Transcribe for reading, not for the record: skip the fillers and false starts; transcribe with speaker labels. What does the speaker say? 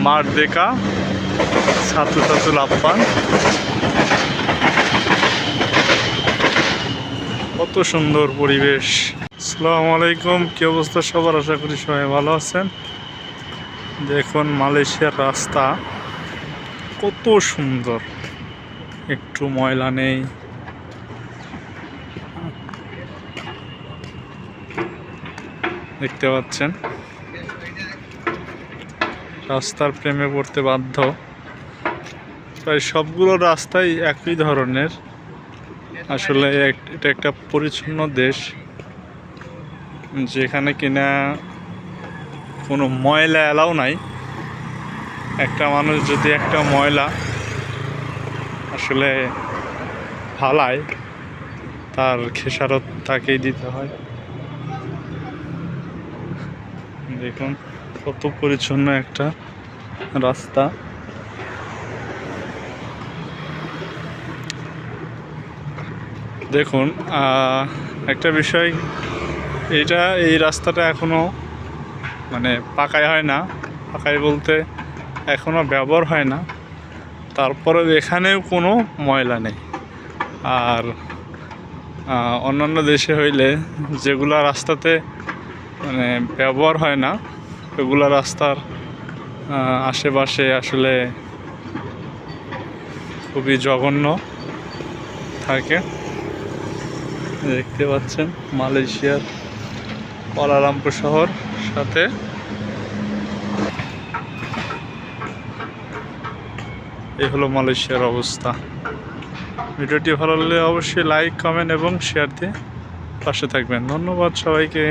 Speaker 1: Merdeka ছাতু ছাতু লাপ্পান। কত সুন্দর পরিবেশ। আসসালামু আলাইকুম, কি অবস্থা সবার? আশা করি সবাই ভালো আছেন। দেখুন মালয়েশিয়ার রাস্তা কত সুন্দর, একটু ময়লা নেই। দেখতে পাচ্ছেন, রাস্তার প্রেমে পড়তে বাধ্য। প্রায় সবগুলো রাস্তাই একই ধরনের। আসলে এটা একটা পরিচ্ছন্ন দেশ, যেখানে কিনা কোনো ময়লা এলাও নাই। একটা মানুষ যদি একটা ময়লা আসলে ফালায়, তার খেসারত তাকেই দিতে হয়। দেখুন কত পরিচ্ছন্ন একটা রাস্তা। দেখুন একটা বিষয়, এই রাস্তাটা এখনো মানে পাকাই হয় না। পাকাই বলতে এখনো ব্যবহার হয় না। তারপরে এখানেও কোনো ময়লা নেই। আর অন্যান্য দেশে হইলে যেগুলা রাস্তাতে মানে ব্যবহার হয় না, ওগুলা রাস্তার আশেপাশে আসলে খুবই জঘন্য থাকে। দেখতে পাচ্ছেন মালয়েশিয়ার কুয়ালালামপুর শহর, সাথে এই হলো মালয়েশিয়ার অবস্থা। ভিডিওটি ভালো লাগলে অবশ্যই লাইক, কমেন্ট এবং শেয়ার দিয়ে পাশে থাকবেন। ধন্যবাদ সবাইকে।